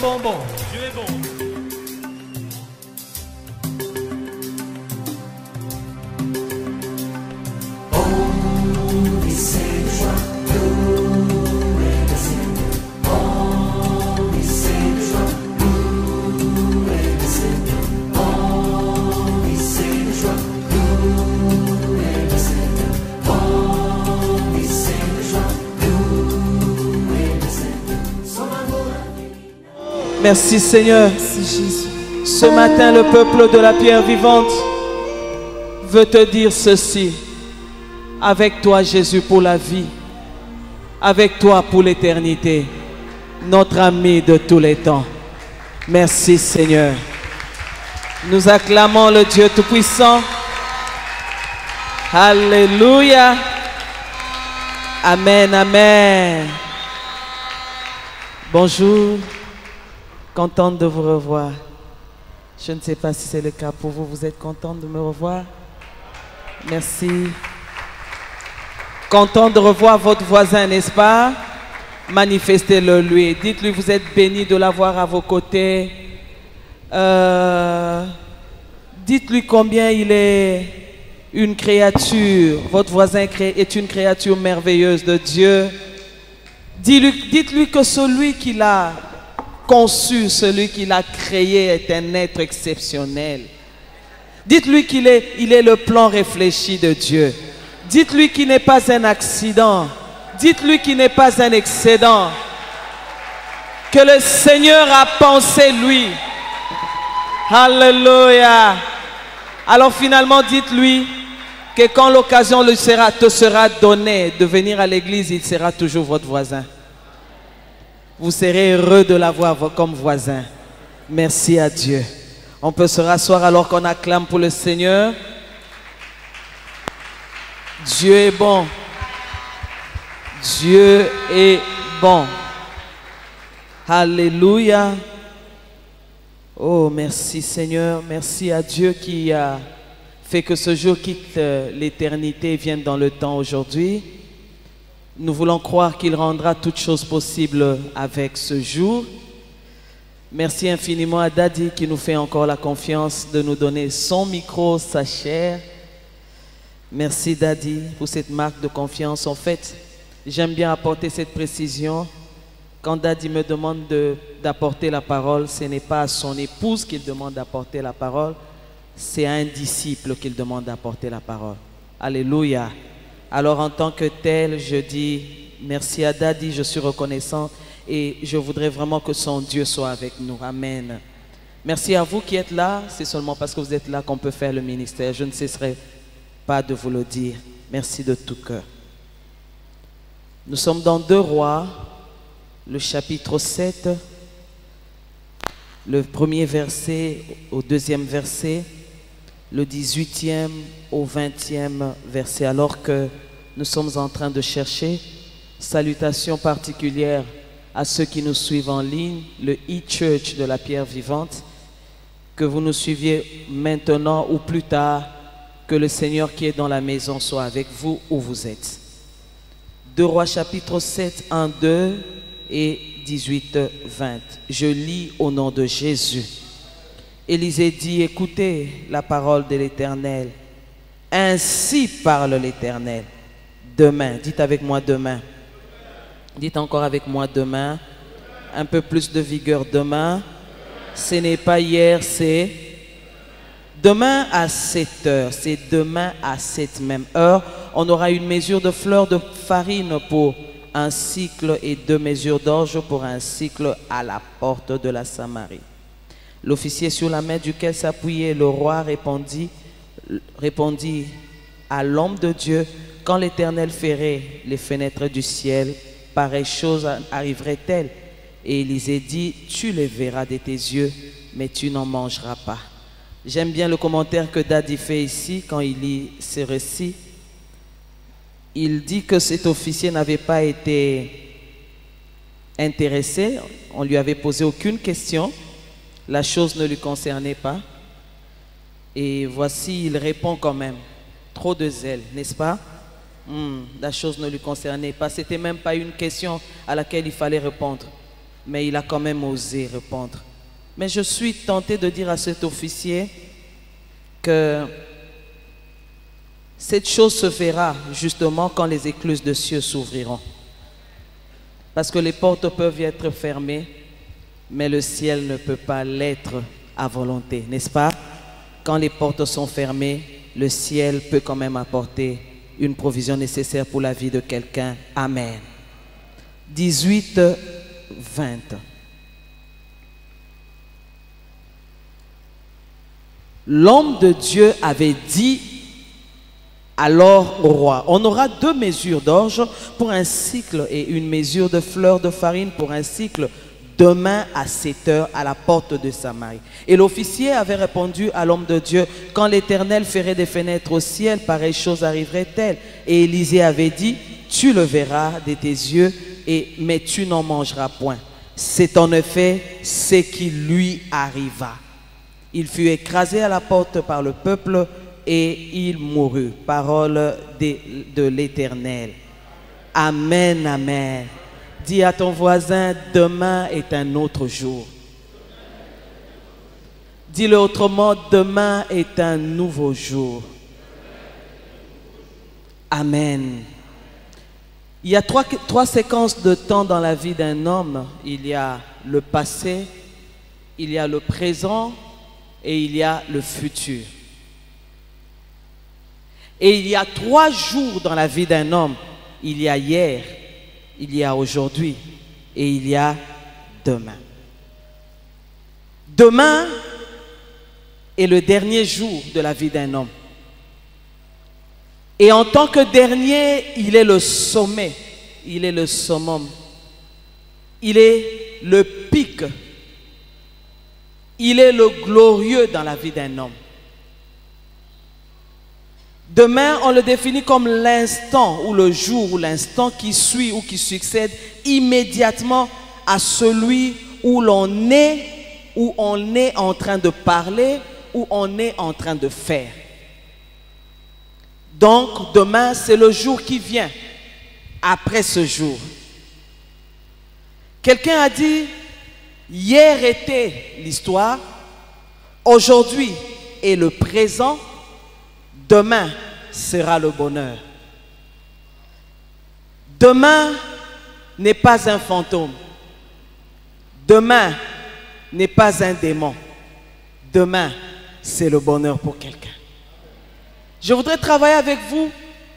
bon. Dieu est bon. Merci Seigneur. Merci Jésus. Ce matin, le peuple de la pierre vivante veut te dire ceci. Avec toi, Jésus, pour la vie. Avec toi, pour l'éternité. Notre ami de tous les temps. Merci Seigneur. Nous acclamons le Dieu Tout-Puissant. Alléluia. Amen, amen. Bonjour. Contente de vous revoir. Je ne sais pas si c'est le cas pour vous. Vous êtes contente de me revoir? Merci. Content de revoir votre voisin, n'est-ce pas? Manifestez-le lui. Dites-lui, vous êtes béni de l'avoir à vos côtés. Dites-lui combien il est une créature. Votre voisin est une créature merveilleuse de Dieu. Dites-lui que celui qui l'a conçu, celui qui l'a créé est un être exceptionnel. Dites-lui qu'il est le plan réfléchi de Dieu. Dites-lui qu'il n'est pas un accident. Dites-lui qu'il n'est pas un excédent. Que le Seigneur a pensé lui. Alléluia. Alors finalement, dites-lui que quand l'occasion te sera donnée de venir à l'église, il sera toujours votre voisin. Vous serez heureux de l'avoir comme voisin. Merci à Dieu. On peut se rasseoir alors qu'on acclame pour le Seigneur. Dieu est bon. Dieu est bon. Alléluia. Oh, merci Seigneur. Merci à Dieu qui a fait que ce jour quitte l'éternité et vienne dans le temps aujourd'hui. Nous voulons croire qu'il rendra toutes choses possibles avec ce jour. Merci infiniment à Daddy qui nous fait encore la confiance de nous donner son micro, sa chair. Merci Daddy pour cette marque de confiance. En fait, j'aime bien apporter cette précision. Quand Daddy me demande d'apporter la parole, ce n'est pas à son épouse qu'il demande d'apporter la parole, c'est à un disciple qu'il demande d'apporter la parole. Alléluia. Alors en tant que tel, je dis merci à Daddy, je suis reconnaissant et je voudrais vraiment que son Dieu soit avec nous. Amen. Merci à vous qui êtes là, c'est seulement parce que vous êtes là qu'on peut faire le ministère. Je ne cesserai pas de vous le dire. Merci de tout cœur. Nous sommes dans 2 Rois, le chapitre 7, le premier verset au 2e verset, le 18e au 20e verset, alors que nous sommes en train de chercher. Salutations particulières à ceux qui nous suivent en ligne, le e-church de la pierre vivante, que vous nous suiviez maintenant ou plus tard, que le Seigneur qui est dans la maison soit avec vous où vous êtes. 2 Rois chapitre 7, 1, 2 et 18, 20. Je lis au nom de Jésus. Élisée dit, écoutez la parole de l'Éternel. Ainsi parle l'Éternel. Demain, dites avec moi demain. Dites encore avec moi demain. Un peu plus de vigueur demain. Ce n'est pas hier, c'est demain à 7 heures. C'est demain à cette même heure. On aura une mesure de fleur de farine pour un cycle et 2 mesures d'orge pour un cycle à la porte de la Samarie. L'officier sur la main duquel s'appuyait le roi répondit à l'homme de Dieu, quand l'Éternel ferait les fenêtres du ciel, pareille chose arriverait-elle? Et Élisée dit, tu les verras de tes yeux, mais tu n'en mangeras pas. J'aime bien le commentaire que Daddy fait ici quand il lit ces récits. Il dit que cet officier n'avait pas été intéressé, on lui avait posé aucune question. La chose ne lui concernait pas. Et voici, il répond quand même. Trop de zèle, n'est-ce pas? La chose ne lui concernait pas. C'était même pas une question à laquelle il fallait répondre. mais il a quand même osé répondre. Mais je suis tenté de dire à cet officier que cette chose se fera justement quand les écluses de cieux s'ouvriront. Parce que les portes peuvent être fermées, mais le ciel ne peut pas l'être à volonté, n'est-ce pas? Quand les portes sont fermées, le ciel peut quand même apporter une provision nécessaire pour la vie de quelqu'un. Amen. 18, 20. L'homme de Dieu avait dit alors au roi, on aura 2 mesures d'orge pour un cycle et une mesure de fleurs de farine pour un cycle demain à 7 heures à la porte de Samarie. Et l'officier avait répondu à l'homme de Dieu, quand l'Éternel ferait des fenêtres au ciel, pareille chose arriverait-elle? Et Élisée avait dit, tu le verras de tes yeux, mais tu n'en mangeras point. C'est en effet ce qui lui arriva. Il fut écrasé à la porte par le peuple et il mourut. Parole de l'Éternel. Amen, amen. Dis à ton voisin, demain est un autre jour. Dis-le autrement, demain est un nouveau jour. Amen. Il y a trois séquences de temps dans la vie d'un homme. Il y a le passé, il y a le présent et il y a le futur. Et il y a 3 jours dans la vie d'un homme. Il y a hier, il y a aujourd'hui et il y a demain. Demain est le dernier jour de la vie d'un homme. Et en tant que dernier, il est le sommet, il est le summum, il est le pic, il est le glorieux dans la vie d'un homme. Demain, on le définit comme l'instant ou le jour ou l'instant qui suit ou qui succède immédiatement à celui où l'on est, où on est en train de parler, où on est en train de faire. Donc, demain, c'est le jour qui vient après ce jour. Quelqu'un a dit, hier était l'histoire, aujourd'hui est le présent, demain sera le bonheur. Demain n'est pas un fantôme. Demain n'est pas un démon. Demain, c'est le bonheur pour quelqu'un. Je voudrais travailler avec vous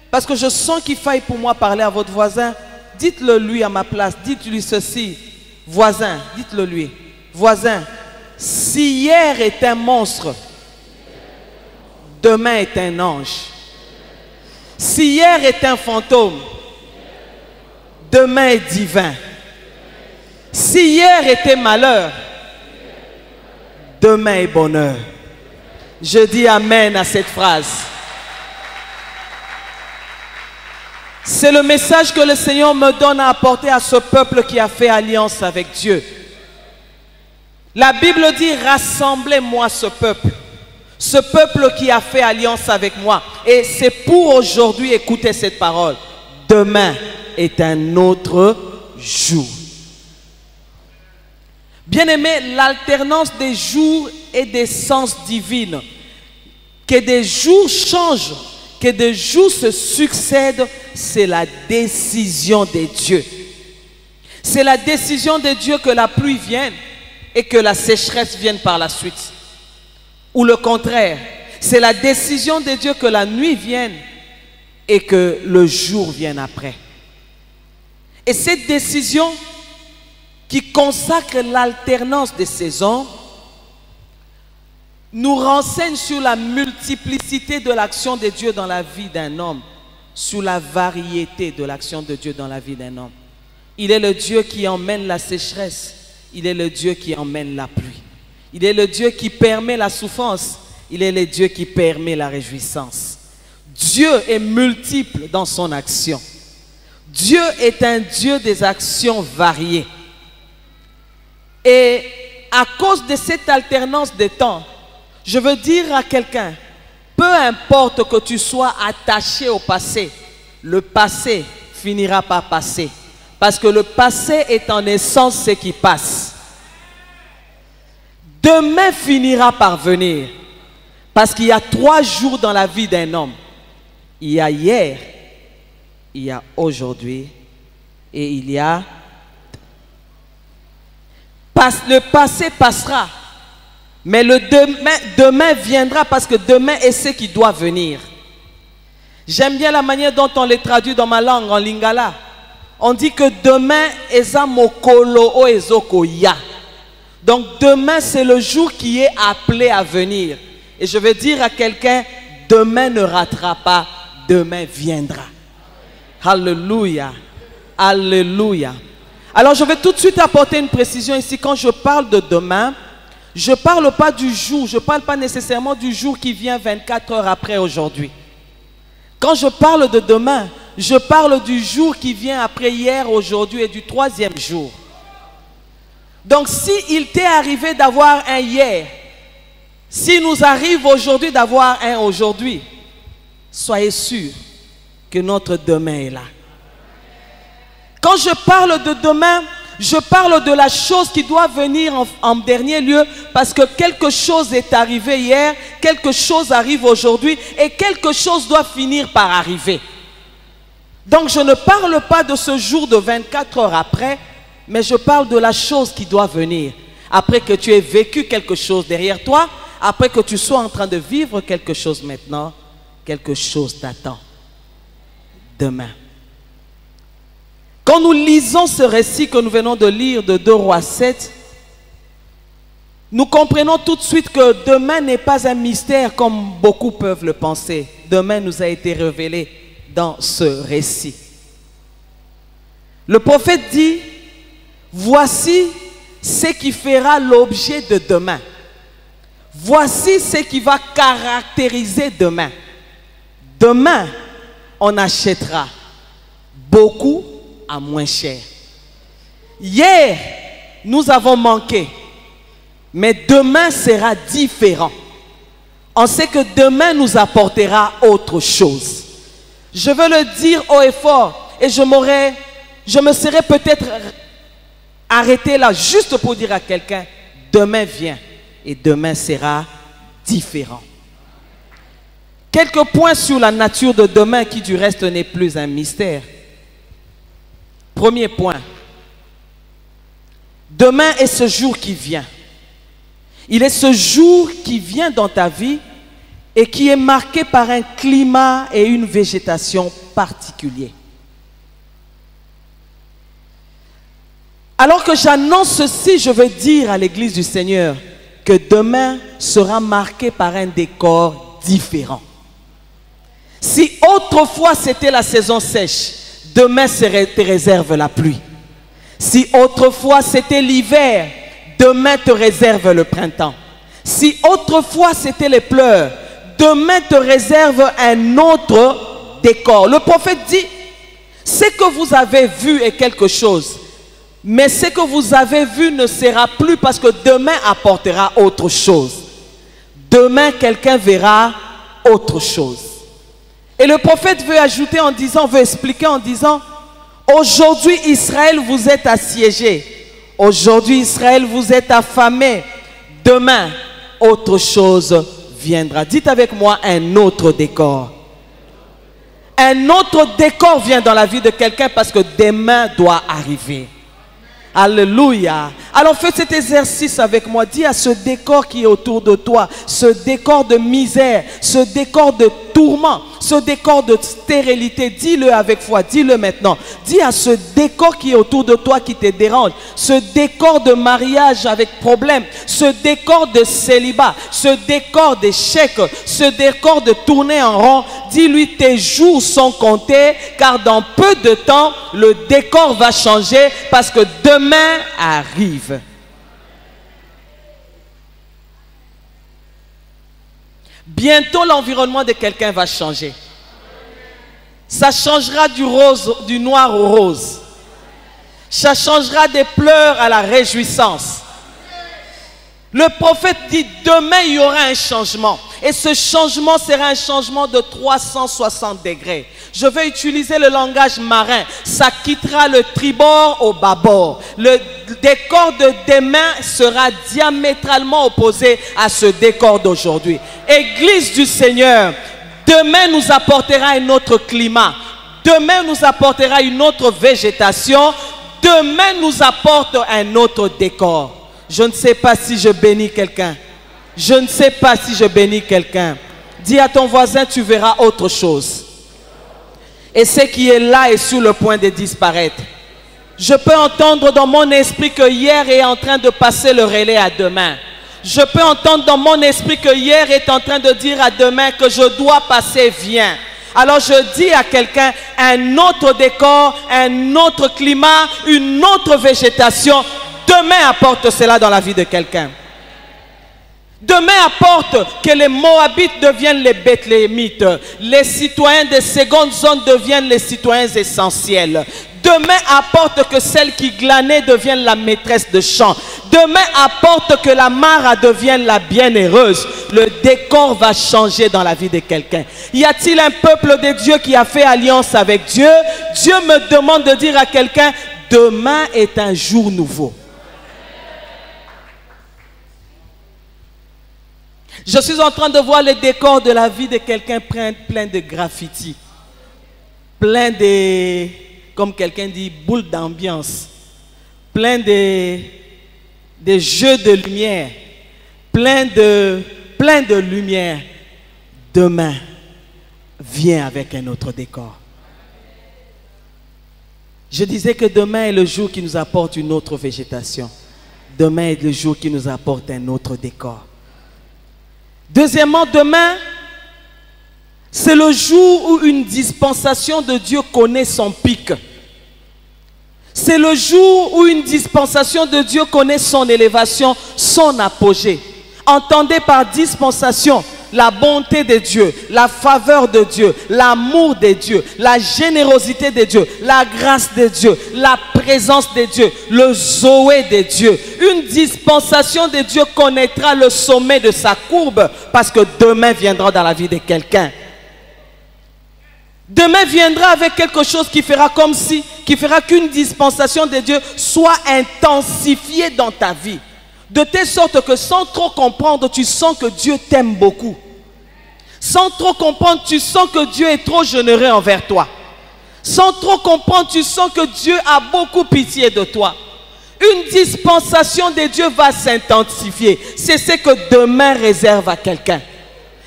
parce que je sens qu'il faille pour moi parler à votre voisin. Dites-le lui à ma place. Dites-lui ceci. Voisin, dites-le lui. Voisin, si hier est un monstre, demain est un ange. Si hier est un fantôme, demain est divin. Si hier était malheur, demain est bonheur. Je dis amen à cette phrase. C'est le message que le Seigneur me donne à apporter à ce peuple qui a fait alliance avec Dieu. La Bible dit, rassemblez-moi ce peuple qui a fait alliance avec moi. Et c'est pour aujourd'hui écouter cette parole. Demain est un autre jour. Bien-aimés, l'alternance des jours et des sens divines. Que des jours changent, que des jours se succèdent, c'est la décision de Dieu. C'est la décision de Dieu que la pluie vienne et que la sécheresse vienne par la suite. Ou le contraire, c'est la décision de Dieu que la nuit vienne et que le jour vienne après. Et cette décision qui consacre l'alternance des saisons nous renseigne sur la multiplicité de l'action de Dieu dans la vie d'un homme, sur la variété de l'action de Dieu dans la vie d'un homme. Il est le Dieu qui emmène la sécheresse, il est le Dieu qui emmène la pluie. Il est le Dieu qui permet la souffrance, il est le Dieu qui permet la réjouissance. Dieu est multiple dans son action. Dieu est un Dieu des actions variées. Et à cause de cette alternance des temps, je veux dire à quelqu'un, peu importe que tu sois attaché au passé, le passé finira par passer. Parce que le passé est en essence ce qui passe. Demain finira par venir. Parce qu'il y a 3 jours dans la vie d'un homme. Il y a hier, il y a aujourd'hui et il y a... Le passé passera. Mais le demain viendra parce que demain est ce qui doit venir. J'aime bien la manière dont on les traduit dans ma langue, en lingala. On dit que demain, eza mokolo o ezoko ya. Donc demain, c'est le jour qui est appelé à venir. Et je vais dire à quelqu'un, demain ne ratera pas, demain viendra. Alléluia. Alléluia. Alors je vais tout de suite apporter une précision ici. Quand je parle de demain, je ne parle pas du jour, je ne parle pas nécessairement du jour qui vient 24 heures après aujourd'hui. Quand je parle de demain, je parle du jour qui vient après hier, aujourd'hui et du 3e jour. Donc s'il t'est arrivé d'avoir un hier, s'il nous arrive aujourd'hui d'avoir un aujourd'hui, soyez sûrs que notre demain est là. Quand je parle de demain, je parle de la chose qui doit venir en dernier lieu parce que quelque chose est arrivé hier, quelque chose arrive aujourd'hui et quelque chose doit finir par arriver. Donc je ne parle pas de ce jour de 24 heures après, mais je parle de la chose qui doit venir. Après que tu aies vécu quelque chose derrière toi, après que tu sois en train de vivre quelque chose maintenant, quelque chose t'attend demain. Quand nous lisons ce récit que nous venons de lire de 2 Rois 7, nous comprenons tout de suite que demain n'est pas un mystère comme beaucoup peuvent le penser. Demain nous a été révélé dans ce récit. Le prophète dit, voici ce qui fera l'objet de demain. Voici ce qui va caractériser demain. Demain, on achètera beaucoup à moins cher. Hier, nous avons manqué, mais demain sera différent. On sait que demain nous apportera autre chose. Je veux le dire haut et fort, et je me serais peut-être arrêté là juste pour dire à quelqu'un, demain vient et demain sera différent. Quelques points sur la nature de demain qui du reste n'est plus un mystère. Premier point, demain est ce jour qui vient. Il est ce jour qui vient dans ta vie et qui est marqué par un climat et une végétation particuliers. Alors que j'annonce ceci, je veux dire à l'Église du Seigneur que demain sera marqué par un décor différent. Si autrefois c'était la saison sèche, demain te réserve la pluie. Si autrefois c'était l'hiver, demain te réserve le printemps. Si autrefois c'était les pleurs, demain te réserve un autre décor. Le prophète dit, ce que vous avez vu est quelque chose, mais ce que vous avez vu ne sera plus parce que demain apportera autre chose. Demain, quelqu'un verra autre chose. Et le prophète veut ajouter en disant, veut expliquer en disant, aujourd'hui Israël vous êtes assiégé. Aujourd'hui Israël vous êtes affamé. Demain, autre chose viendra. Dites avec moi un autre décor. Un autre décor vient dans la vie de quelqu'un parce que demain doit arriver. Alléluia. Alors fais cet exercice avec moi. Dis à ce décor qui est autour de toi, ce décor de misère, ce décor de tourment, ce décor de stérilité, dis-le avec foi, dis-le maintenant. Dis à ce décor qui est autour de toi qui te dérange, ce décor de mariage avec problème, ce décor de célibat, ce décor d'échec, ce décor de tourner en rond, dis-lui tes jours sont comptés car dans peu de temps, le décor va changer parce que demain arrive. Bientôt, l'environnement de quelqu'un va changer. Ça changera du rose, du noir au rose. Ça changera des pleurs à la réjouissance. Le prophète dit, demain il y aura un changement. Et ce changement sera un changement de 360 degrés. Je vais utiliser le langage marin. Ça quittera le tribord au bâbord. Le décor de demain sera diamétralement opposé à ce décor d'aujourd'hui. Église du Seigneur, demain nous apportera un autre climat. Demain nous apportera une autre végétation. Demain nous apporte un autre décor. Je ne sais pas si je bénis quelqu'un. Je ne sais pas si je bénis quelqu'un. Dis à ton voisin, tu verras autre chose. Et ce qui est là est sur le point de disparaître. Je peux entendre dans mon esprit que hier est en train de passer le relais à demain. Je peux entendre dans mon esprit que hier est en train de dire à demain que je dois passer, viens. Alors je dis à quelqu'un, un autre décor, un autre climat, une autre végétation. Demain apporte cela dans la vie de quelqu'un. Demain apporte que les Moabites deviennent les Bethléemites. Les citoyens de seconde zone deviennent les citoyens essentiels. Demain apporte que celle qui glanait devienne la maîtresse de chant. Demain apporte que la Mara devienne la bienheureuse. Le décor va changer dans la vie de quelqu'un. Y a-t-il un peuple de Dieu qui a fait alliance avec Dieu? Dieu me demande de dire à quelqu'un, demain est un jour nouveau. Je suis en train de voir le décor de la vie de quelqu'un plein de graffitis. Plein de, comme quelqu'un dit, boules d'ambiance. Plein de jeux de lumière. Plein de lumière. Demain, viens avec un autre décor. Je disais que demain est le jour qui nous apporte une autre végétation. Demain est le jour qui nous apporte un autre décor. Deuxièmement, demain, c'est le jour où une dispensation de Dieu connaît son pic. C'est le jour où une dispensation de Dieu connaît son élévation, son apogée. Entendez par dispensation la bonté de Dieu, la faveur de Dieu, l'amour de Dieu, la générosité de Dieu, la grâce de Dieu, la présence de Dieu, le Zoé de Dieu. Une dispensation de Dieu connaîtra le sommet de sa courbe parce que demain viendra dans la vie de quelqu'un. Demain viendra avec quelque chose qui fera comme si, qui fera qu'une dispensation de Dieu soit intensifiée dans ta vie. De telle sorte que sans trop comprendre, tu sens que Dieu t'aime beaucoup. Sans trop comprendre, tu sens que Dieu est trop généreux envers toi. Sans trop comprendre, tu sens que Dieu a beaucoup pitié de toi. Une dispensation de Dieu va s'intensifier. C'est ce que demain réserve à quelqu'un.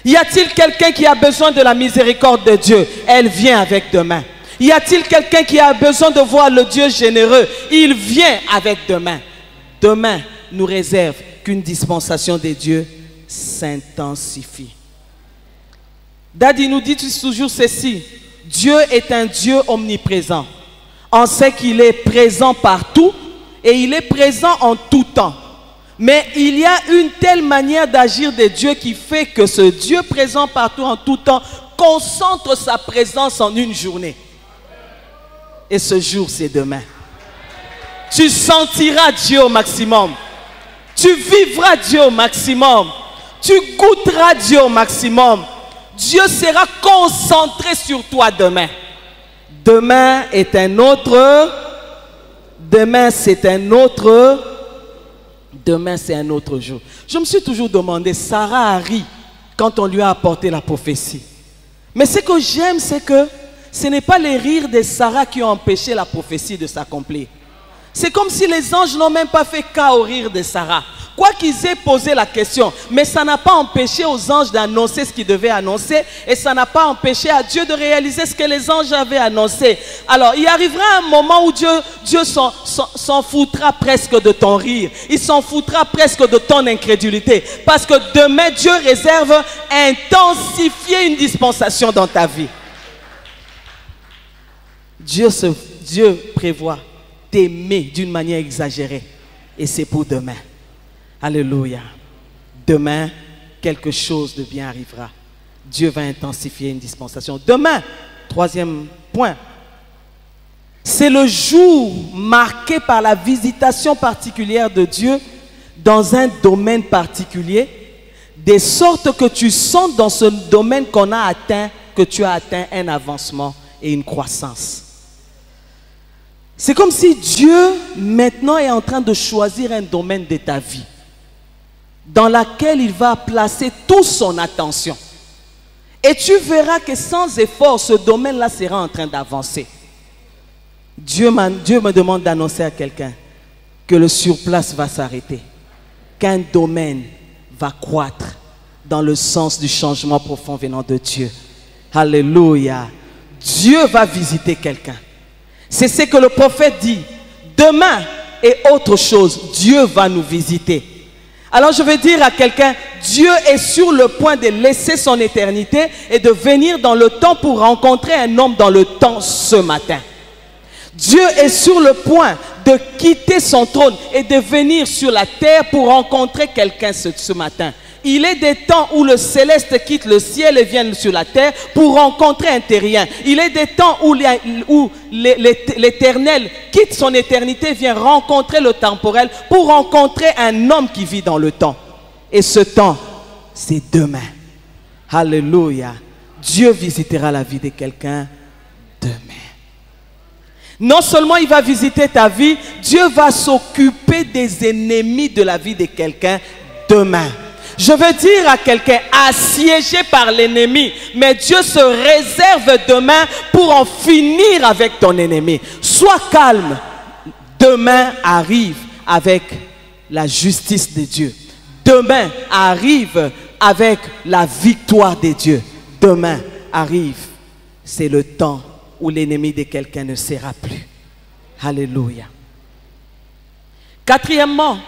Y a-t-il quelqu'un qui a besoin de la miséricorde de Dieu? Elle vient avec demain. Y a-t-il quelqu'un qui a besoin de voir le Dieu généreux? Il vient avec demain. Demain nous réserve qu'une dispensation de Dieu s'intensifie. Daddy nous dit toujours ceci: Dieu est un Dieu omniprésent. On sait qu'il est présent partout et il est présent en tout temps. Mais il y a une telle manière d'agir de Dieu qui fait que ce Dieu présent partout en tout temps concentre sa présence en une journée. Et ce jour, c'est demain. Tu sentiras Dieu au maximum. Tu vivras Dieu au maximum. Tu goûteras Dieu au maximum. Dieu sera concentré sur toi demain. Demain est un autre. Demain c'est un autre. Demain c'est un autre jour. Je me suis toujours demandé, Sarah a ri quand on lui a apporté la prophétie. Mais ce que j'aime, c'est que ce n'est pas les rires de Sarah qui ont empêché la prophétie de s'accomplir. C'est comme si les anges n'ont même pas fait cas au rire de Sarah. Quoi qu'ils aient posé la question, mais ça n'a pas empêché aux anges d'annoncer ce qu'ils devaient annoncer et ça n'a pas empêché à Dieu de réaliser ce que les anges avaient annoncé. Alors, il arrivera un moment où Dieu s'en foutra presque de ton rire. Il s'en foutra presque de ton incrédulité. Parce que demain, Dieu réserve intensifier une dispensation dans ta vie. Dieu prévoit t'aimer d'une manière exagérée. Et c'est pour demain. Alléluia. Demain, quelque chose de bien arrivera. Dieu va intensifier une dispensation. Demain, troisième point, c'est le jour marqué par la visitation particulière de Dieu dans un domaine particulier, de sorte que tu sens dans ce domaine qu'on a atteint, que tu as atteint un avancement et une croissance. C'est comme si Dieu maintenant est en train de choisir un domaine de ta vie dans lequel il va placer toute son attention. Et tu verras que sans effort, ce domaine-là sera en train d'avancer. Dieu me demande d'annoncer à quelqu'un que le surplace va s'arrêter, qu'un domaine va croître dans le sens du changement profond venant de Dieu. Alléluia. Dieu va visiter quelqu'un. C'est ce que le prophète dit. Demain et autre chose, Dieu va nous visiter. Alors je veux dire à quelqu'un, Dieu est sur le point de laisser son éternité et de venir dans le temps pour rencontrer un homme dans le temps ce matin. Dieu est sur le point de quitter son trône et de venir sur la terre pour rencontrer quelqu'un ce matin. Il est des temps où le céleste quitte le ciel et vient sur la terre pour rencontrer un terrien. Il est des temps où l'éternel quitte son éternité et vient rencontrer le temporel pour rencontrer un homme qui vit dans le temps. Et ce temps, c'est demain. Alléluia. Dieu visitera la vie de quelqu'un demain. Non seulement il va visiter ta vie, Dieu va s'occuper des ennemis de la vie de quelqu'un demain. Je veux dire à quelqu'un assiégé par l'ennemi, mais Dieu se réserve demain pour en finir avec ton ennemi. Sois calme. Demain arrive avec la justice de Dieu. Demain arrive avec la victoire de Dieu. Demain arrive, c'est le temps où l'ennemi de quelqu'un ne sera plus. Alléluia. Quatrièmement,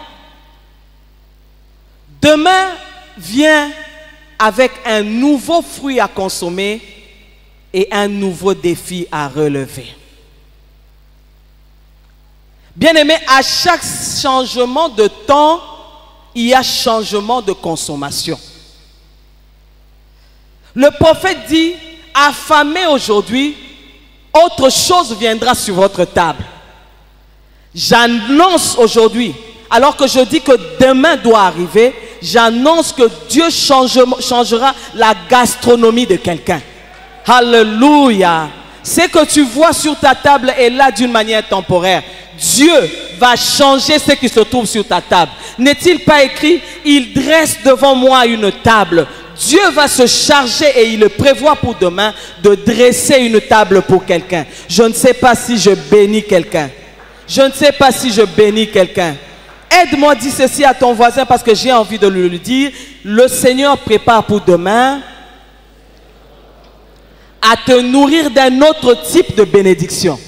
demain vient avec un nouveau fruit à consommer et un nouveau défi à relever. Bien-aimé, à chaque changement de temps, il y a changement de consommation. Le prophète dit, affamé aujourd'hui, autre chose viendra sur votre table. J'annonce aujourd'hui, alors que je dis que demain doit arriver, j'annonce que Dieu changera la gastronomie de quelqu'un. Alléluia. Ce que tu vois sur ta table est là d'une manière temporaire. Dieu va changer ce qui se trouve sur ta table. N'est-il pas écrit, il dresse devant moi une table. Dieu va se charger et il le prévoit pour demain de dresser une table pour quelqu'un. Je ne sais pas si je bénis quelqu'un. Je ne sais pas si je bénis quelqu'un. Aide-moi, dis ceci à ton voisin parce que j'ai envie de lui dire. Le Seigneur prépare pour demain à te nourrir d'un autre type de bénédiction.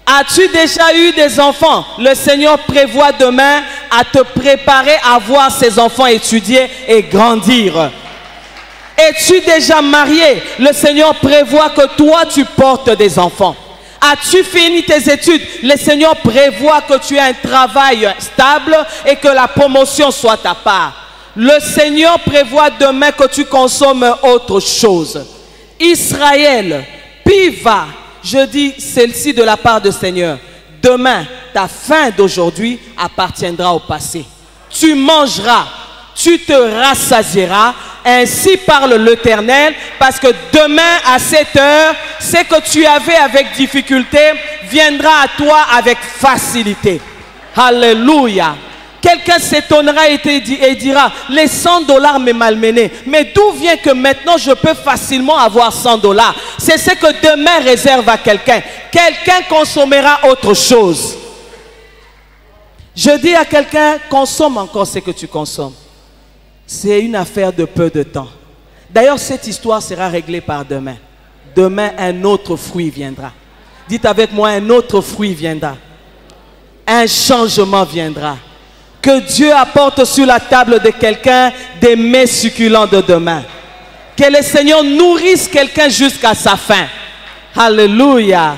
As-tu déjà eu des enfants? Le Seigneur prévoit demain à te préparer à voir ses enfants étudier et grandir. Es-tu déjà marié? Le Seigneur prévoit que toi tu portes des enfants. As-tu fini tes études? Le Seigneur prévoit que tu aies un travail stable et que la promotion soit ta part. Le Seigneur prévoit demain que tu consommes autre chose. Israël, Piva, je dis celle-ci de la part du Seigneur. Demain, ta faim d'aujourd'hui appartiendra au passé. Tu mangeras, tu te rassasieras. Ainsi parle l'Éternel, parce que demain à cette heure, ce que tu avais avec difficulté viendra à toi avec facilité. Alléluia. Quelqu'un s'étonnera et dira, les $100 m'est malmené. Mais d'où vient que maintenant je peux facilement avoir $100? C'est ce que demain réserve à quelqu'un. Quelqu'un consommera autre chose. Je dis à quelqu'un, consomme encore ce que tu consommes. C'est une affaire de peu de temps. D'ailleurs, cette histoire sera réglée par demain. Demain, un autre fruit viendra. Dites avec moi, un autre fruit viendra. Un changement viendra. Que Dieu apporte sur la table de quelqu'un des mets succulents de demain. Que le Seigneur nourrisse quelqu'un jusqu'à sa fin. Alléluia.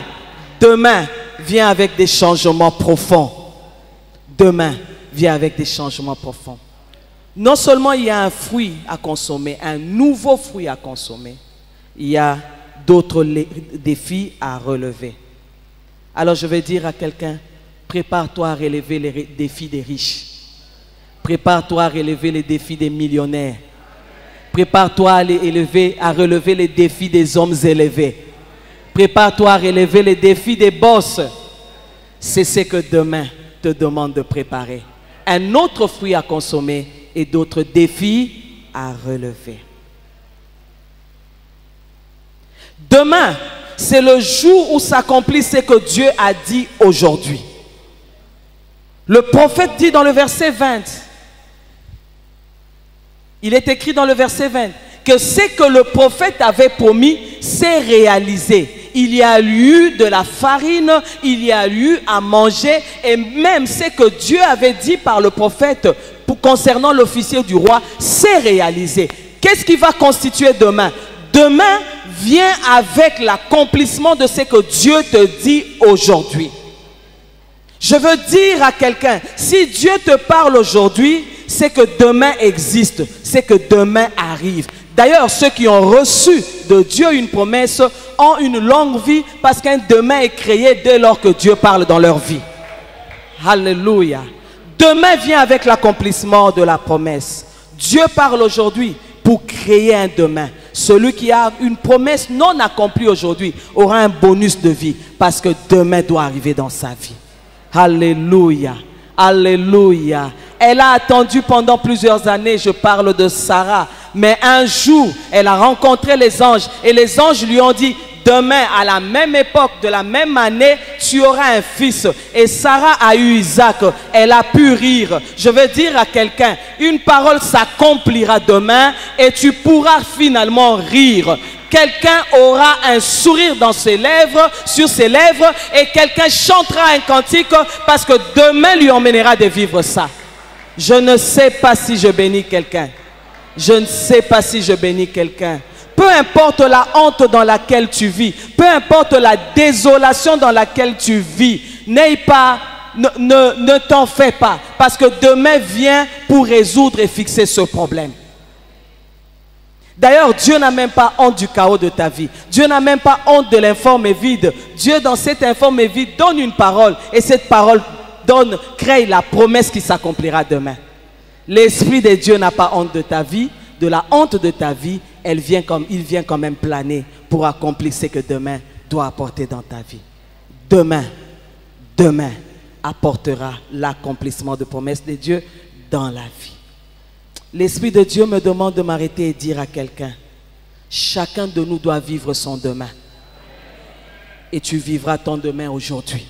Demain vient avec des changements profonds. Demain vient avec des changements profonds. Non seulement il y a un fruit à consommer, un nouveau fruit à consommer, il y a d'autres défis à relever. Alors je vais dire à quelqu'un, Prépare-toi à relever les défis des riches. Prépare-toi à relever les défis des millionnaires. Prépare-toi à relever les défis des hommes élevés. Prépare-toi à relever les défis des boss. C'est ce que demain te demande de préparer. Un autre fruit à consommer et d'autres défis à relever. Demain, c'est le jour où s'accomplit ce que Dieu a dit aujourd'hui. Le prophète dit dans le verset 20, il est écrit dans le verset 20, que ce que le prophète avait promis s'est réalisé. Il y a eu de la farine, il y a eu à manger, et même ce que Dieu avait dit par le prophète concernant l'officier du roi s'est réalisé. Qu'est-ce qui va constituer demain? Demain vient avec l'accomplissement de ce que Dieu te dit aujourd'hui. Je veux dire à quelqu'un, si Dieu te parle aujourd'hui, c'est que demain existe, c'est que demain arrive. D'ailleurs, ceux qui ont reçu de Dieu une promesse ont une longue vie parce qu'un demain est créé dès lors que Dieu parle dans leur vie. Alléluia. Demain vient avec l'accomplissement de la promesse. Dieu parle aujourd'hui pour créer un demain. Celui qui a une promesse non accomplie aujourd'hui aura un bonus de vie parce que demain doit arriver dans sa vie. Alléluia. Alléluia. Elle a attendu pendant plusieurs années, je parle de Sarah. Mais un jour, elle a rencontré les anges et les anges lui ont dit, demain, à la même époque, de la même année, tu auras un fils. Et Sarah a eu Isaac. Elle a pu rire. Je veux dire à quelqu'un, une parole s'accomplira demain et tu pourras finalement rire. Quelqu'un aura un sourire dans ses lèvres, sur ses lèvres, et quelqu'un chantera un cantique parce que demain lui emmènera de vivre ça. Je ne sais pas si je bénis quelqu'un. Je ne sais pas si je bénis quelqu'un. Peu importe la honte dans laquelle tu vis, peu importe la désolation dans laquelle tu vis, ne t'en fais pas, parce que demain vient pour résoudre et fixer ce problème. D'ailleurs, Dieu n'a même pas honte du chaos de ta vie. Dieu n'a même pas honte de l'informe et vide. Dieu, dans cet informe et vide, donne une parole, et cette parole crée la promesse qui s'accomplira demain. L'Esprit de Dieu n'a pas honte de ta vie, de la honte de ta vie, il vient quand même planer pour accomplir ce que demain doit apporter dans ta vie. Demain apportera l'accomplissement de promesses de Dieu dans la vie. L'Esprit de Dieu me demande de m'arrêter et dire à quelqu'un, chacun de nous doit vivre son demain. Et tu vivras ton demain aujourd'hui.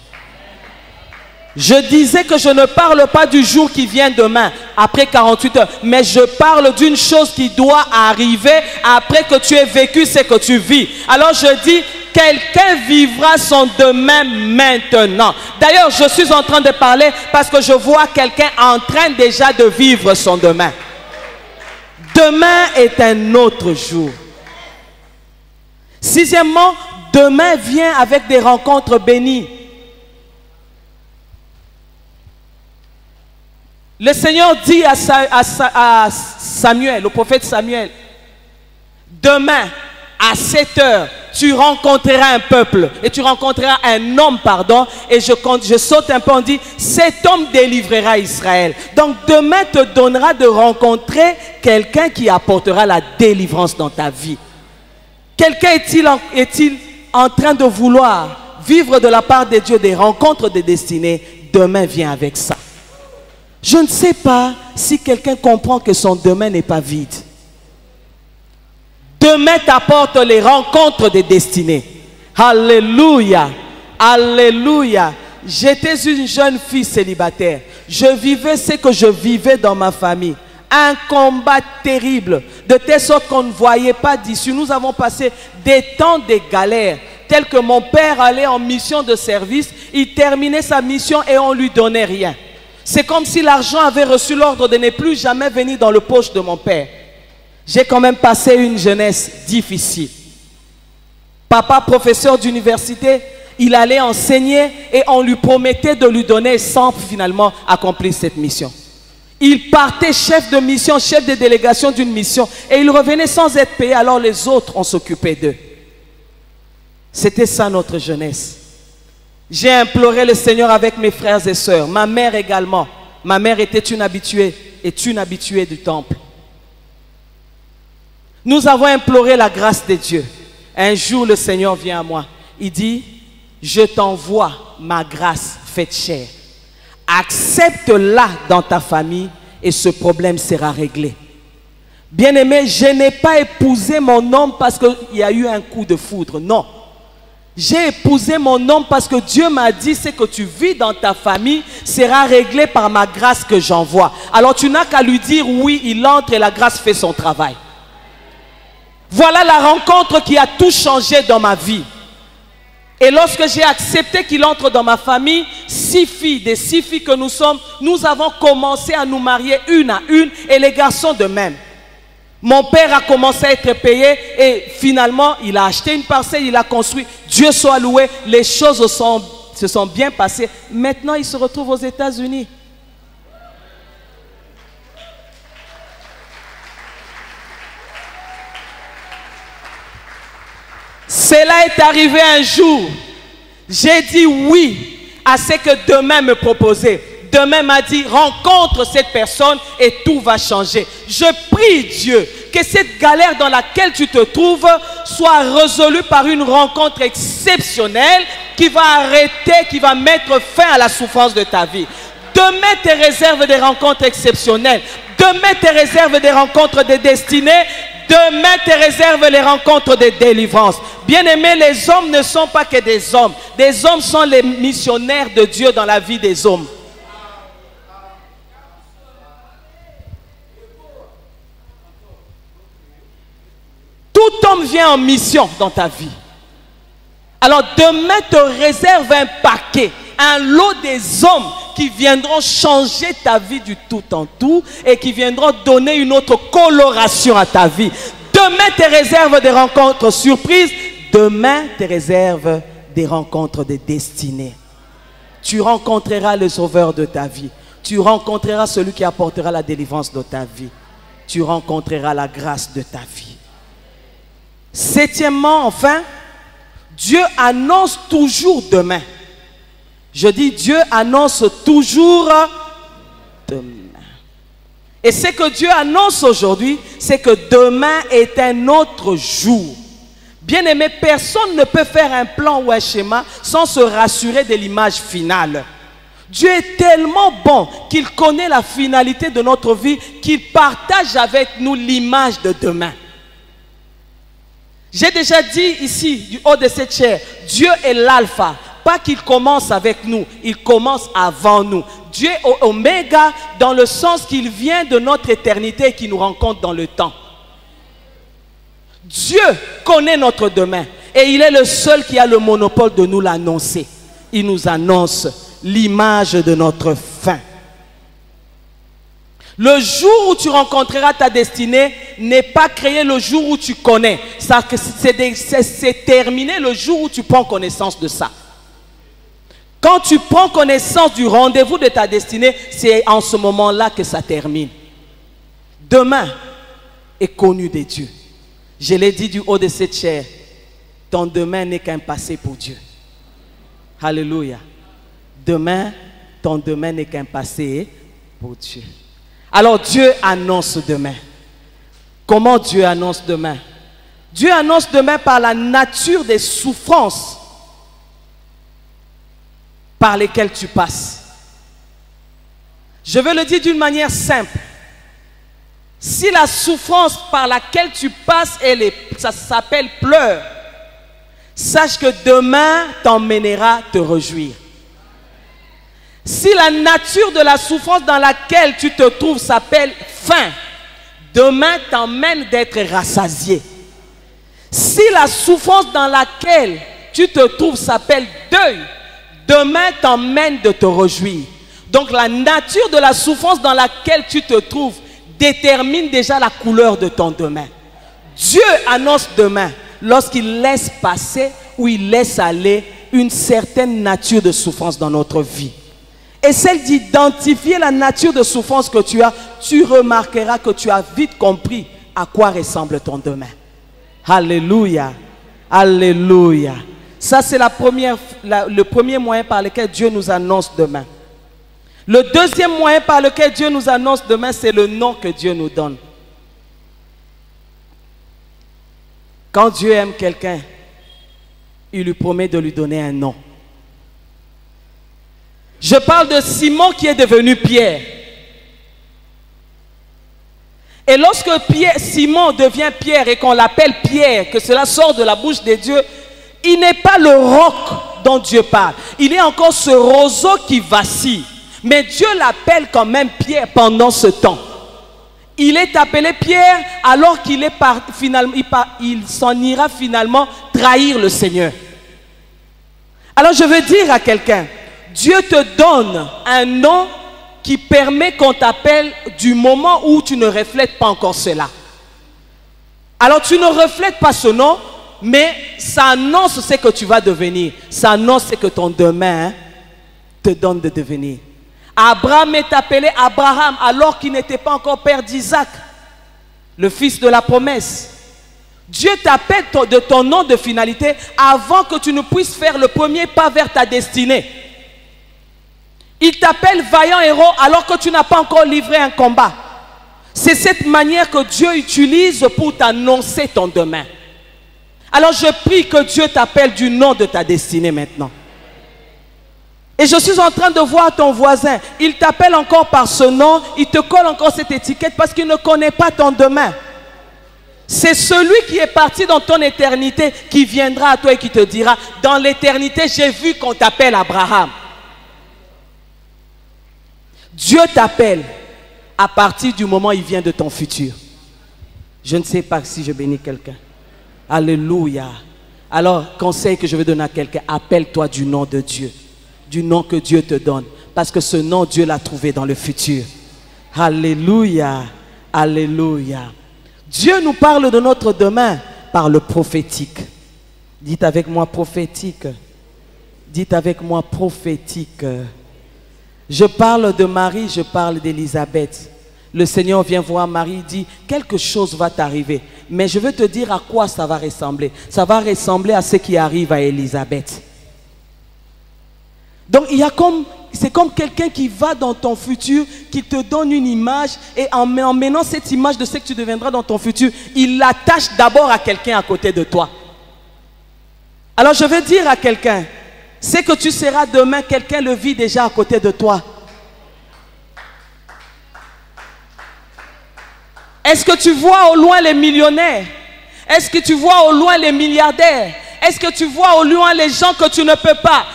Je disais que je ne parle pas du jour qui vient demain, après 48 heures, mais je parle d'une chose qui doit arriver après que tu aies vécu ce que tu vis. Alors je dis, quelqu'un vivra son demain maintenant. D'ailleurs, je suis en train de parler parce que je vois quelqu'un en train déjà de vivre son demain. Demain est un autre jour. Sixièmement, demain vient avec des rencontres bénies. Le Seigneur dit à Samuel, au prophète Samuel, demain à 7 heures, tu rencontreras un peuple et tu rencontreras un homme, pardon, et je saute un peu, on dit, cet homme délivrera Israël. Donc demain te donnera de rencontrer quelqu'un qui apportera la délivrance dans ta vie. Quelqu'un est-il en train de vouloir vivre de la part de Dieu des rencontres de destinée? Demain vient avec ça. Je ne sais pas si quelqu'un comprend que son demain n'est pas vide. Demain t'apporte les rencontres des destinées. Alléluia. Alléluia. J'étais une jeune fille célibataire. Je vivais ce que je vivais dans ma famille. Un combat terrible. De telle sorte qu'on ne voyait pas d'issue. Nous avons passé des temps de galères. Tel que mon père allait en mission de service. Il terminait sa mission et on ne lui donnait rien. C'est comme si l'argent avait reçu l'ordre de ne plus jamais venir dans le poche de mon père. J'ai quand même passé une jeunesse difficile. Papa, professeur d'université, il allait enseigner et on lui promettait de lui donner sans finalement accomplir cette mission. Il partait chef de mission, chef de délégation d'une mission et il revenait sans être payé, alors les autres, on s'occupait d'eux. C'était ça notre jeunesse. J'ai imploré le Seigneur avec mes frères et sœurs, ma mère également. Ma mère était une habituée du temple. Nous avons imploré la grâce de Dieu. Un jour, le Seigneur vient à moi. Il dit, je t'envoie ma grâce faite chair. Accepte-la dans ta famille et ce problème sera réglé. Bien-aimé, je n'ai pas épousé mon homme parce qu'il y a eu un coup de foudre. Non. J'ai épousé mon homme parce que Dieu m'a dit, ce que tu vis dans ta famille sera réglé par ma grâce que j'envoie. Alors tu n'as qu'à lui dire oui, il entre et la grâce fait son travail. Voilà la rencontre qui a tout changé dans ma vie. Et lorsque j'ai accepté qu'il entre dans ma famille, 6 filles, des 6 filles que nous sommes, nous avons commencé à nous marier une à une et les garçons de même. Mon père a commencé à être payé et finalement, il a acheté une parcelle, il a construit. Dieu soit loué, les choses se sont bien passées. Maintenant, il se retrouve aux États-Unis. Cela est arrivé un jour. J'ai dit oui à ce que demain me proposait. Demain m'a dit, rencontre cette personne et tout va changer. Je prie Dieu que cette galère dans laquelle tu te trouves soit résolue par une rencontre exceptionnelle qui va arrêter, qui va mettre fin à la souffrance de ta vie. Demain te réserve des rencontres exceptionnelles. Demain te réserve des rencontres de destinée. Demain te réserve les rencontres de délivrance. Bien-aimés, les hommes ne sont pas que des hommes. Des hommes sont les missionnaires de Dieu dans la vie des hommes. Tout homme vient en mission dans ta vie. Alors demain te réserve un paquet, un lot des hommes qui viendront changer ta vie du tout en tout et qui viendront donner une autre coloration à ta vie. Demain te réserve des rencontres surprises. Demain te réserve des rencontres de destinée. Tu rencontreras le sauveur de ta vie. Tu rencontreras celui qui apportera la délivrance de ta vie. Tu rencontreras la grâce de ta vie. Septièmement, enfin, Dieu annonce toujours demain. Je dis Dieu annonce toujours demain. Et ce que Dieu annonce aujourd'hui, c'est que demain est un autre jour. Bien-aimé, personne ne peut faire un plan ou un schéma sans se rassurer de l'image finale. Dieu est tellement bon qu'il connaît la finalité de notre vie, qu'il partage avec nous l'image de demain. J'ai déjà dit ici, du haut de cette chaire, Dieu est l'alpha. Pas qu'il commence avec nous, il commence avant nous. Dieu est oméga dans le sens qu'il vient de notre éternité et qui nous rencontre dans le temps. Dieu connaît notre demain et il est le seul qui a le monopole de nous l'annoncer. Il nous annonce l'image de notre fin. Le jour où tu rencontreras ta destinée n'est pas créé le jour où tu connais. C'est terminé le jour où tu prends connaissance de ça. Quand tu prends connaissance du rendez-vous de ta destinée, c'est en ce moment-là que ça termine. Demain est connu de Dieu. Je l'ai dit du haut de cette chair, ton demain n'est qu'un passé pour Dieu. Alléluia. Demain, ton demain n'est qu'un passé pour Dieu. Alors Dieu annonce demain. Comment Dieu annonce demain? Dieu annonce demain par la nature des souffrances par lesquelles tu passes. Je veux le dire d'une manière simple. Si la souffrance par laquelle tu passes, ça s'appelle pleurs, sache que demain t'emmènera te réjouir. Si la nature de la souffrance dans laquelle tu te trouves s'appelle faim, demain t'emmène d'être rassasié. Si la souffrance dans laquelle tu te trouves s'appelle deuil, demain t'emmène de te réjouir. Donc la nature de la souffrance dans laquelle tu te trouves détermine déjà la couleur de ton demain. Dieu annonce demain lorsqu'il laisse passer ou il laisse aller une certaine nature de souffrance dans notre vie. Et celle d'identifier la nature de souffrance que tu as, tu remarqueras que tu as vite compris à quoi ressemble ton demain. Alléluia. Alléluia. Ça, c'est le premier moyen par lequel Dieu nous annonce demain. Le deuxième moyen par lequel Dieu nous annonce demain, c'est le nom que Dieu nous donne. Quand Dieu aime quelqu'un, il lui promet de lui donner un nom. Je parle de Simon qui est devenu Pierre. Et lorsque Simon devient Pierre et qu'on l'appelle Pierre, que cela sort de la bouche de Dieu, il n'est pas le roc dont Dieu parle. Il est encore ce roseau qui vacille. Mais Dieu l'appelle quand même Pierre pendant ce temps. Il est appelé Pierre alors qu'il est il s'en ira finalement trahir le Seigneur. Alors je veux dire à quelqu'un, Dieu te donne un nom qui permet qu'on t'appelle du moment où tu ne reflètes pas encore cela. Alors tu ne reflètes pas ce nom, mais ça annonce ce que tu vas devenir. Ça annonce ce que ton demain te donne de devenir. Abraham est appelé Abraham alors qu'il n'était pas encore père d'Isaac, le fils de la promesse. Dieu t'appelle de ton nom de finalité avant que tu ne puisses faire le premier pas vers ta destinée. Il t'appelle vaillant héros alors que tu n'as pas encore livré un combat. C'est cette manière que Dieu utilise pour t'annoncer ton demain. Alors je prie que Dieu t'appelle du nom de ta destinée maintenant. Et je suis en train de voir ton voisin. Il t'appelle encore par ce nom. Il te colle encore cette étiquette parce qu'il ne connaît pas ton demain. C'est celui qui est parti dans ton éternité qui viendra à toi et qui te dira, dans l'éternité, j'ai vu qu'on t'appelle Abraham. Dieu t'appelle à partir du moment où il vient de ton futur. Je ne sais pas si je bénis quelqu'un. Alléluia. Alors, conseil que je veux donner à quelqu'un, appelle-toi du nom de Dieu. Du nom que Dieu te donne. Parce que ce nom, Dieu l'a trouvé dans le futur. Alléluia. Alléluia. Dieu nous parle de notre demain par le prophétique. Dites avec moi prophétique. Dites avec moi prophétique. Je parle de Marie, je parle d'Élisabeth. Le Seigneur vient voir Marie, dit, quelque chose va t'arriver. Mais je veux te dire à quoi ça va ressembler. Ça va ressembler à ce qui arrive à Élisabeth. Donc c'est comme quelqu'un qui va dans ton futur, qui te donne une image et en menant cette image de ce que tu deviendras dans ton futur, il l'attache d'abord à quelqu'un à côté de toi. Alors je veux dire à quelqu'un, c'est que tu seras demain, quelqu'un le vit déjà à côté de toi. Est-ce que tu vois au loin les millionnaires? Est-ce que tu vois au loin les milliardaires? Est-ce que tu vois au loin les gens que tu ne peux pas,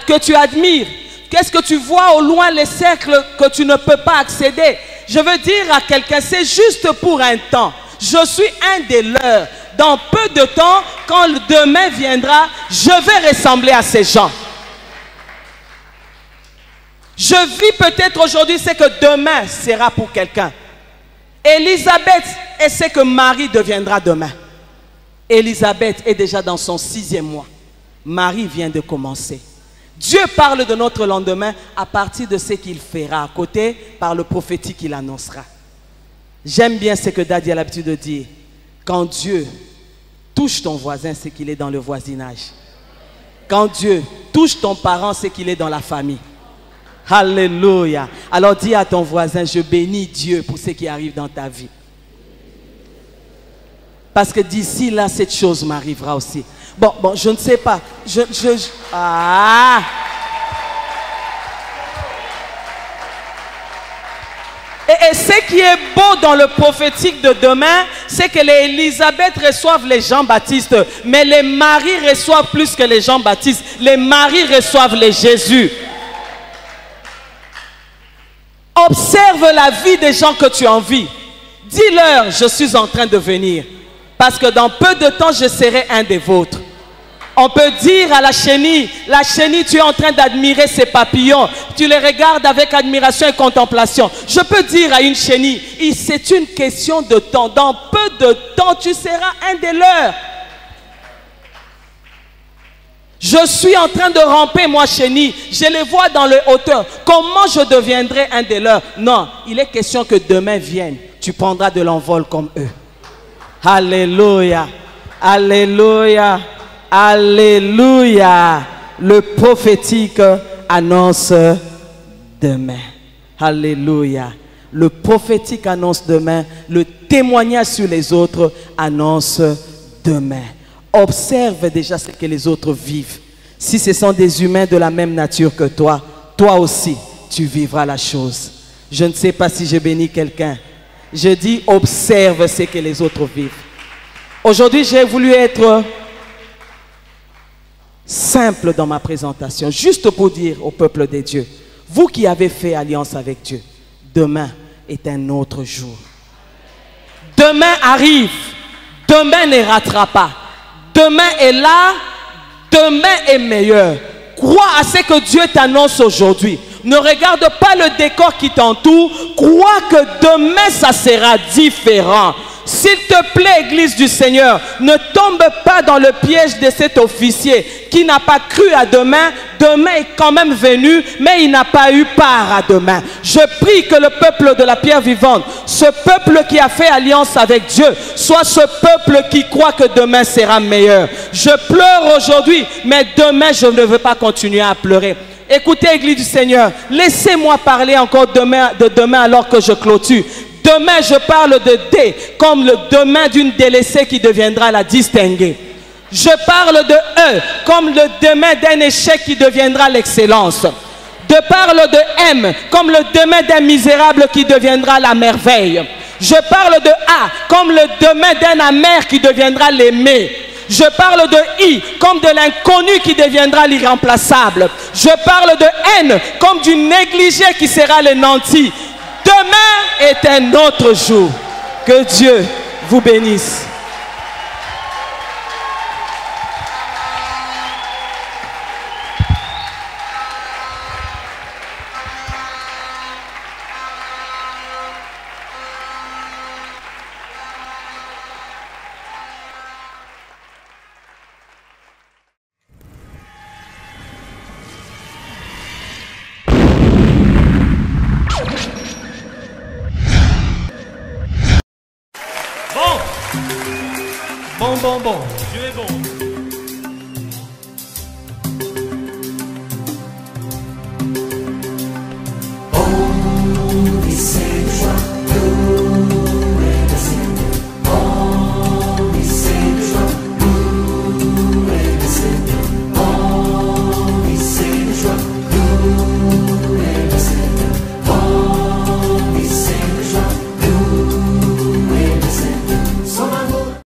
que tu admires? Qu'est-ce que tu vois au loin les cercles que tu ne peux pas accéder? Je veux dire à quelqu'un, c'est juste pour un temps. Je suis un des leurs. Dans peu de temps, quand le demain viendra, je vais ressembler à ces gens. Je vis peut-être aujourd'hui ce que demain sera pour quelqu'un. Élisabeth est ce que Marie deviendra demain. Élisabeth est déjà dans son 6e mois. Marie vient de commencer. Dieu parle de notre lendemain à partir de ce qu'il fera à côté par le prophétique qu'il annoncera. J'aime bien ce que Daddy a l'habitude de dire. Quand Dieu touche ton voisin, c'est qu'il est dans le voisinage. Quand Dieu touche ton parent, c'est qu'il est dans la famille. Alléluia. Alors dis à ton voisin, je bénis Dieu pour ce qui arrive dans ta vie. Parce que d'ici là, cette chose m'arrivera aussi. Bon, je ne sais pas. Et ce qui est beau dans le prophétique de demain, c'est que les Élisabeth reçoivent les Jean-Baptiste, mais les Marie reçoivent plus que les Jean-Baptiste. Les Marie reçoivent les Jésus. Observe la vie des gens que tu envies. Dis-leur, je suis en train de venir. Parce que dans peu de temps, je serai un des vôtres. On peut dire à la chenille, tu es en train d'admirer ces papillons. Tu les regardes avec admiration et contemplation. Je peux dire à une chenille, c'est une question de temps. Dans peu de temps, tu seras un des leurs. Je suis en train de ramper, moi, chenille. Je les vois dans le hauteur. Comment je deviendrai un des leurs? Non, il est question que demain vienne. Tu prendras de l'envol comme eux. Alléluia. Alléluia. Alléluia. Le prophétique annonce demain. Alléluia. Le prophétique annonce demain. Le témoignage sur les autres annonce demain. Observe déjà ce que les autres vivent. Si ce sont des humains de la même nature que toi, toi aussi, tu vivras la chose. Je ne sais pas si je bénis quelqu'un. Je dis, observe ce que les autres vivent. Aujourd'hui, j'ai voulu être simple dans ma présentation, juste pour dire au peuple de Dieu, vous qui avez fait alliance avec Dieu, demain est un autre jour. Demain arrive, demain ne ratera pas. Demain est là, demain est meilleur. Crois à ce que Dieu t'annonce aujourd'hui. Ne regarde pas le décor qui t'entoure. Crois que demain, ça sera différent. S'il te plaît, Église du Seigneur, ne tombe pas dans le piège de cet officier qui n'a pas cru à demain. Demain est quand même venu, mais il n'a pas eu part à demain. Je prie que le peuple de la pierre vivante, ce peuple qui a fait alliance avec Dieu, soit ce peuple qui croit que demain sera meilleur. Je pleure aujourd'hui, mais demain, je ne veux pas continuer à pleurer. Écoutez, Église du Seigneur, laissez-moi parler encore de demain alors que je clôture. Demain, je parle de D comme le demain d'une délaissée qui deviendra la distinguée. Je parle de E comme le demain d'un échec qui deviendra l'excellence. Je parle de M comme le demain d'un misérable qui deviendra la merveille. Je parle de A comme le demain d'un amer qui deviendra l'aimé. Je parle de I comme de l'inconnu qui deviendra l'irremplaçable. Je parle de N comme du négligé qui sera le nanti. Demain est un autre jour. Que Dieu vous bénisse. Bon, Dieu est bon.